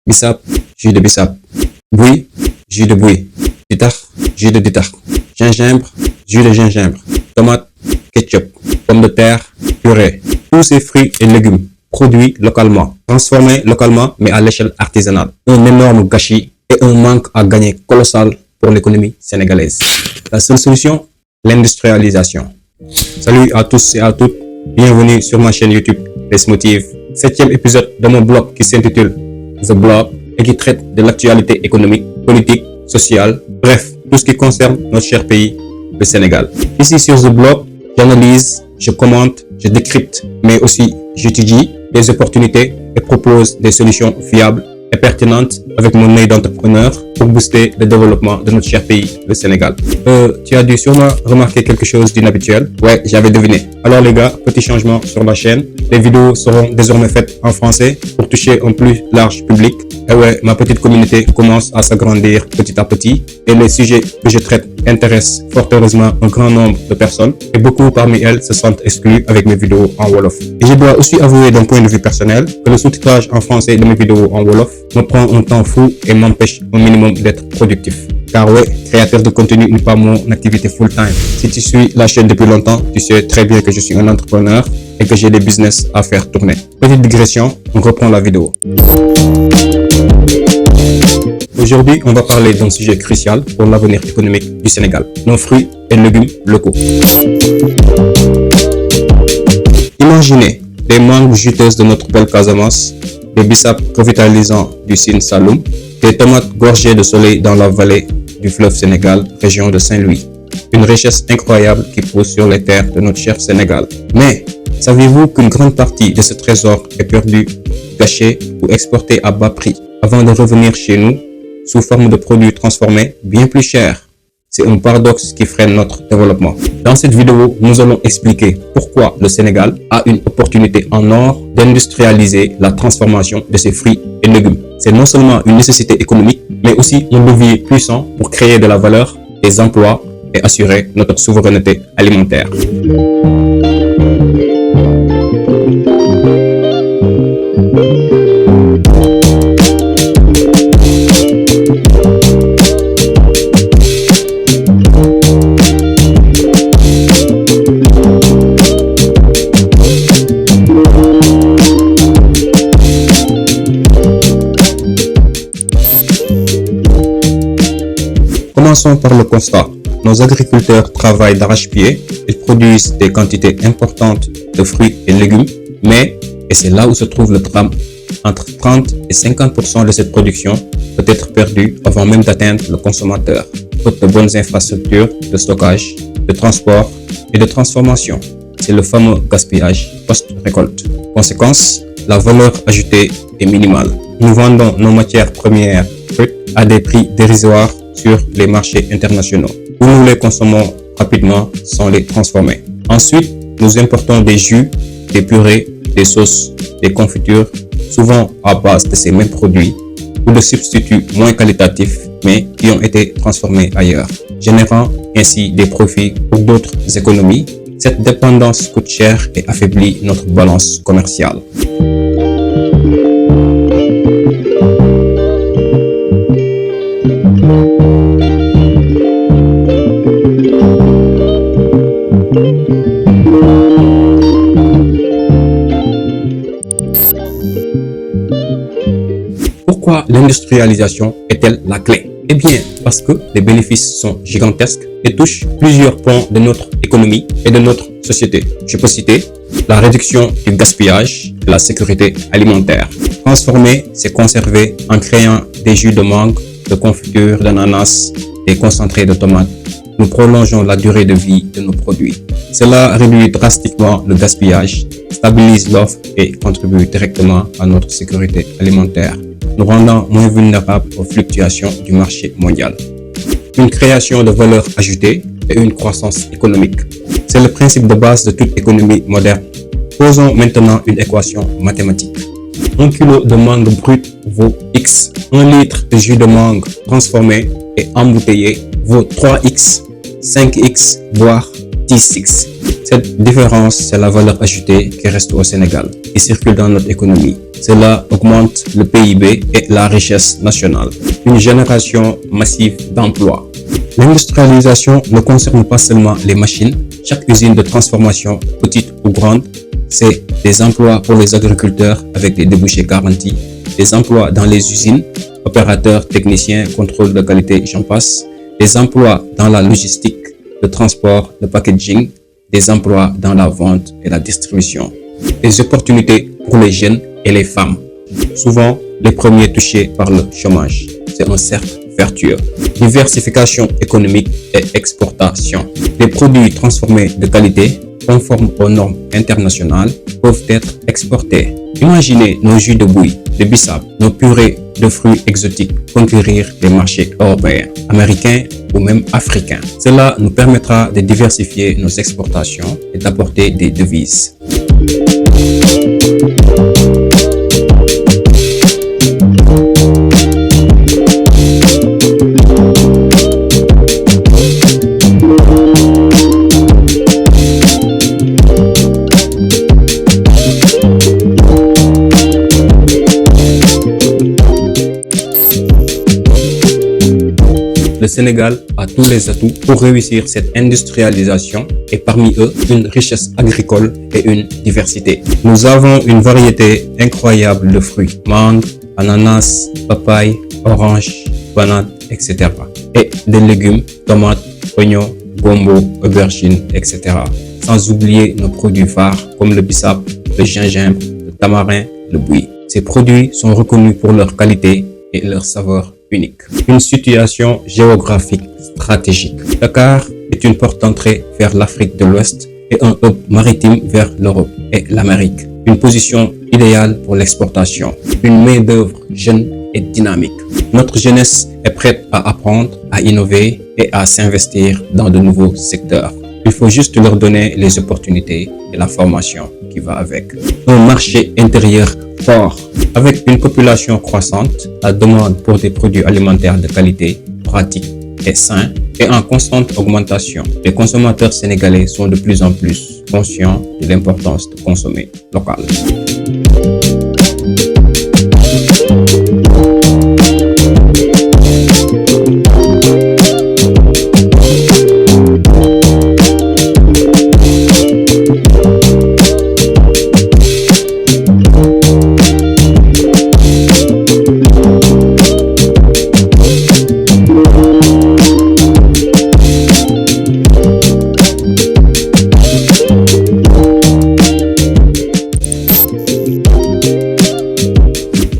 Bissap, jus de bissap. Bouille, jus de bouille. Ditar, jus de ditar. Gingembre, jus de gingembre. Tomate, ketchup. Pommes de terre, purée. Tous ces fruits et légumes produits localement, transformés localement mais à l'échelle artisanale. Un énorme gâchis et un manque à gagner colossal pour l'économie sénégalaise. La seule solution, l'industrialisation. Salut à tous et à toutes, bienvenue sur ma chaîne YouTube Les Motifs. 7e épisode de mon blog qui s'intitule The Blog et qui traite de l'actualité économique, politique, sociale, bref, tout ce qui concerne notre cher pays, le Sénégal. Ici sur The Blog, j'analyse, je commente, je décrypte, mais aussi j'étudie les opportunités et propose des solutions fiables et pertinentes avec mon œil d'entrepreneur pour booster le développement de notre cher pays, le Sénégal. Tu as dû sûrement remarquer quelque chose d'inhabituel. Ouais, j'avais deviné. Alors les gars, petit changement sur la chaîne. Les vidéos seront désormais faites en français pour toucher un plus large public. Et ouais, ma petite communauté commence à s'agrandir petit à petit et les sujets que je traite intéressent fort heureusement un grand nombre de personnes et beaucoup parmi elles se sentent exclus avec mes vidéos en Wolof. Et je dois aussi avouer d'un point de vue personnel que le sous-titrage en français de mes vidéos en Wolof me prend un temps fou et m'empêche au minimum d'être productif. Car ouais, créateur de contenu n'est pas mon activité full-time. Si tu suis la chaîne depuis longtemps, tu sais très bien que je suis un entrepreneur et que j'ai des business à faire tourner. Petite digression, on reprend la vidéo. Aujourd'hui, on va parler d'un sujet crucial pour l'avenir économique du Sénégal, nos fruits et légumes locaux. Imaginez des mangues juteuses de notre belle Casamance, des bissap revitalisants du Sine Saloum, des tomates gorgées de soleil dans la vallée du fleuve Sénégal, région de Saint-Louis. Une richesse incroyable qui pousse sur les terres de notre cher Sénégal. Mais, saviez-vous qu'une grande partie de ce trésor est perdue, gâchée ou exportée à bas prix avant de revenir chez nous sous forme de produits transformés bien plus chers? C'est un paradoxe qui freine notre développement. Dans cette vidéo, nous allons expliquer pourquoi le Sénégal a une opportunité en or d'industrialiser la transformation de ses fruits et légumes. C'est non seulement une nécessité économique, mais aussi un levier puissant pour créer de la valeur, des emplois et assurer notre souveraineté alimentaire. Commençons par le constat. Nos agriculteurs travaillent d'arrache-pied, ils produisent des quantités importantes de fruits et légumes, mais, et c'est là où se trouve le drame, entre 30 et 50% de cette production peut être perdue avant même d'atteindre le consommateur, faute de bonnes infrastructures de stockage, de transport et de transformation. C'est le fameux gaspillage post-récolte. Conséquence, la valeur ajoutée est minimale. Nous vendons nos matières premières brutes à des prix dérisoires sur les marchés internationaux, où nous les consommons rapidement sans les transformer. Ensuite, nous importons des jus, des purées, des sauces, des confitures, souvent à base de ces mêmes produits, ou de substituts moins qualitatifs, mais qui ont été transformés ailleurs, générant ainsi des profits pour d'autres économies. Cette dépendance coûte cher et affaiblit notre balance commerciale. Pourquoi l'industrialisation est-elle la clé? Eh bien, parce que les bénéfices sont gigantesques et touchent plusieurs pans de notre économie et de notre société. Je peux citer la réduction du gaspillage et la sécurité alimentaire. Transformer, c'est conserver en créant des jus de mangue, de confiture d'ananas, des concentrés de tomates. Nous prolongeons la durée de vie de nos produits. Cela réduit drastiquement le gaspillage, stabilise l'offre et contribue directement à notre sécurité alimentaire, nous rendant moins vulnérables aux fluctuations du marché mondial. Une création de valeur ajoutée et une croissance économique. C'est le principe de base de toute économie moderne. Posons maintenant une équation mathématique. 1 kg de mangue brute vaut X. 1 litre de jus de mangue transformé et embouteillé vaut 3X, 5X, voire 10X. Cette différence, c'est la valeur ajoutée qui reste au Sénégal, qui circule dans notre économie. Cela augmente le PIB et la richesse nationale. Une génération massive d'emplois. L'industrialisation ne concerne pas seulement les machines. Chaque usine de transformation, petite ou grande, c'est des emplois pour les agriculteurs avec des débouchés garantis, des emplois dans les usines, opérateurs, techniciens, contrôle de qualité, j'en passe, des emplois dans la logistique, le transport, le packaging, des emplois dans la vente et la distribution, des opportunités pour les jeunes et les femmes, souvent les premiers touchés par le chômage. C'est un cercle vertueux. Diversification économique et exportation. Les produits transformés de qualité, conformes aux normes internationales, peuvent être exportés. Imaginez nos jus de bouille, de bissap, nos purées de fruits exotiques conquérir les marchés européens, américains ou même africains. Cela nous permettra de diversifier nos exportations et d'apporter des devises. Le Sénégal a tous les atouts pour réussir cette industrialisation et parmi eux, une richesse agricole et une diversité. Nous avons une variété incroyable de fruits, mangue, ananas, papaye, orange, banane, etc. Et des légumes, tomates, oignons, gombo, aubergines, etc. Sans oublier nos produits phares comme le bissap, le gingembre, le tamarin, le bouilli. Ces produits sont reconnus pour leur qualité et leur saveur unique. Une situation géographique stratégique. Dakar est une porte d'entrée vers l'Afrique de l'Ouest et un hub maritime vers l'Europe et l'Amérique. Une position idéale pour l'exportation. Une main-d'œuvre jeune et dynamique. Notre jeunesse est prête à apprendre, à innover et à s'investir dans de nouveaux secteurs. Il faut juste leur donner les opportunités et la formation qui va avec. Un marché intérieur fort. Avec une population croissante, la demande pour des produits alimentaires de qualité, pratiques et sains est en constante augmentation. Les consommateurs sénégalais sont de plus en plus conscients de l'importance de consommer local.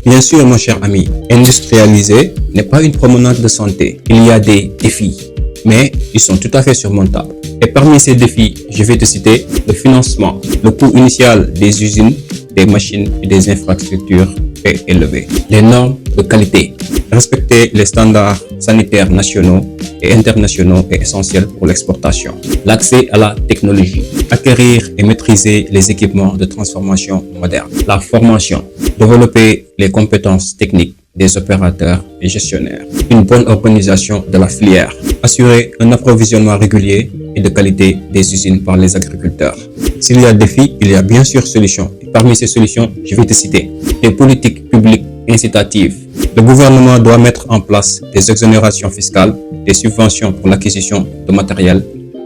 Bien sûr, mon cher ami, industrialiser n'est pas une promenade de santé. Il y a des défis, mais ils sont tout à fait surmontables. Et parmi ces défis, je vais te citer le financement. Le coût initial des usines, des machines et des infrastructures est élevé. Les normes de qualité. Respecter les standards sanitaires nationaux et internationaux est essentiel pour l'exportation. L'accès à la technologie. Acquérir et maîtriser les équipements de transformation moderne. La formation. Développer les compétences techniques des opérateurs et gestionnaires. Une bonne organisation de la filière. Assurer un approvisionnement régulier et de qualité des usines par les agriculteurs. S'il y a défis, il y a bien sûr solutions. Et parmi ces solutions, je vais te citer les politiques publiques incitatives. Le gouvernement doit mettre en place des exonérations fiscales, des subventions pour l'acquisition de matériel,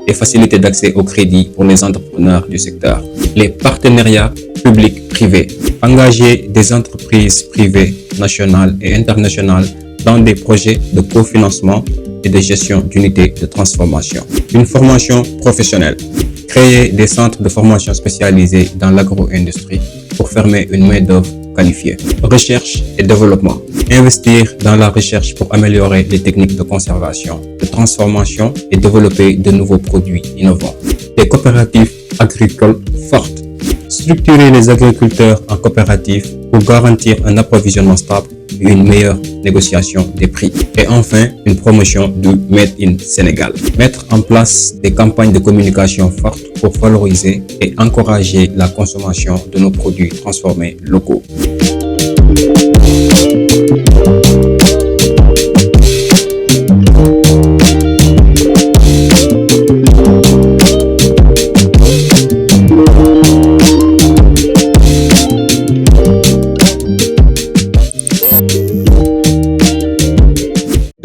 des facilités d'accès au crédit pour les entrepreneurs du secteur. Les partenariats publics-privés. Engager des entreprises privées, nationales et internationales dans des projets de cofinancement et de gestion d'unités de transformation. Une formation professionnelle. Créer des centres de formation spécialisés dans l'agro-industrie pour former une main-d'œuvre qualifiée. Recherche et développement. Investir dans la recherche pour améliorer les techniques de conservation, de transformation et développer de nouveaux produits innovants. Des coopératives agricoles fortes. Structurer les agriculteurs en coopératives pour garantir un approvisionnement stable et une meilleure négociation des prix. Et enfin, une promotion du Made in Sénégal. Mettre en place des campagnes de communication fortes pour valoriser et encourager la consommation de nos produits transformés locaux.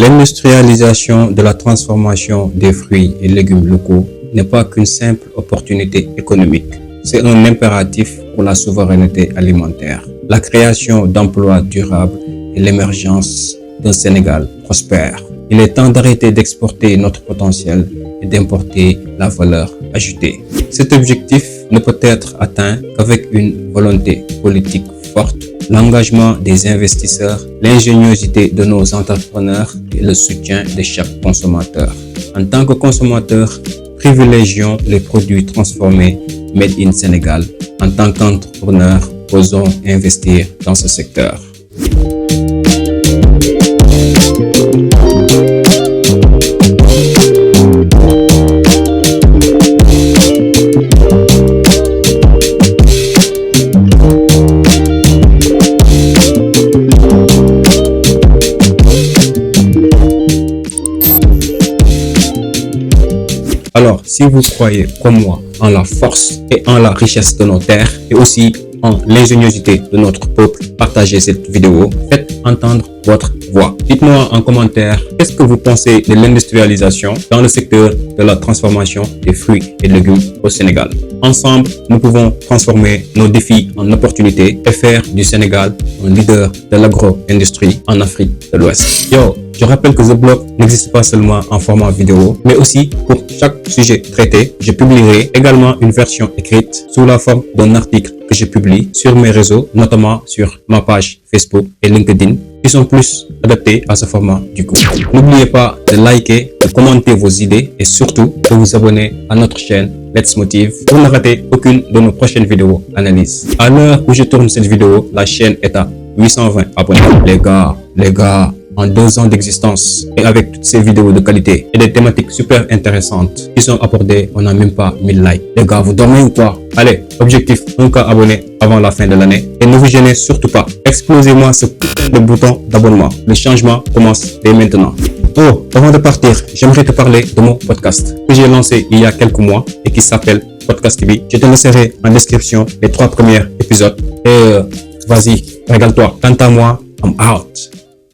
L'industrialisation de la transformation des fruits et légumes locaux n'est pas qu'une simple opportunité économique. C'est un impératif pour la souveraineté alimentaire, la création d'emplois durables et l'émergence d'un Sénégal prospère. Il est temps d'arrêter d'exporter notre potentiel et d'importer la valeur ajoutée. Cet objectif ne peut être atteint qu'avec une volonté politique forte, l'engagement des investisseurs, l'ingéniosité de nos entrepreneurs et le soutien de chaque consommateur. En tant que consommateur, privilégions les produits transformés Made in Sénégal. En tant qu'entrepreneur, osons investir dans ce secteur. Alors, si vous croyez comme moi en la force et en la richesse de nos terres et aussi en l'ingéniosité de notre peuple, partagez cette vidéo, faites entendre votre voix. Dites-moi en commentaire qu'est-ce que vous pensez de l'industrialisation dans le secteur de la transformation des fruits et légumes au Sénégal. Ensemble, nous pouvons transformer nos défis en opportunités et faire du Sénégal un leader de l'agro-industrie en Afrique de l'Ouest. Yo! Je rappelle que The Blog n'existe pas seulement en format vidéo, mais aussi pour chaque sujet traité, je publierai également une version écrite sous la forme d'un article que je publie sur mes réseaux, notamment sur ma page Facebook et LinkedIn, qui sont plus adaptés à ce format du coup. N'oubliez pas de liker, de commenter vos idées et surtout de vous abonner à notre chaîne Let's Motive pour ne rater aucune de nos prochaines vidéos analyses. À l'heure où je tourne cette vidéo, la chaîne est à 820 abonnés. Les gars, en 2 ans d'existence et avec toutes ces vidéos de qualité et des thématiques super intéressantes qui sont abordées, on n'a même pas 1000 likes. Les gars, vous dormez ou quoi? Allez, objectif 1K abonnés avant la fin de l'année et ne vous gênez surtout pas. Explosez-moi ce putain de bouton d'abonnement. Le changement commence dès maintenant. Oh, avant de partir, j'aimerais te parler de mon podcast que j'ai lancé il y a quelques mois et qui s'appelle Podcast TV. Je te laisserai en description les 3 premiers épisodes et vas-y, régale-toi. Quant à moi, I'm out.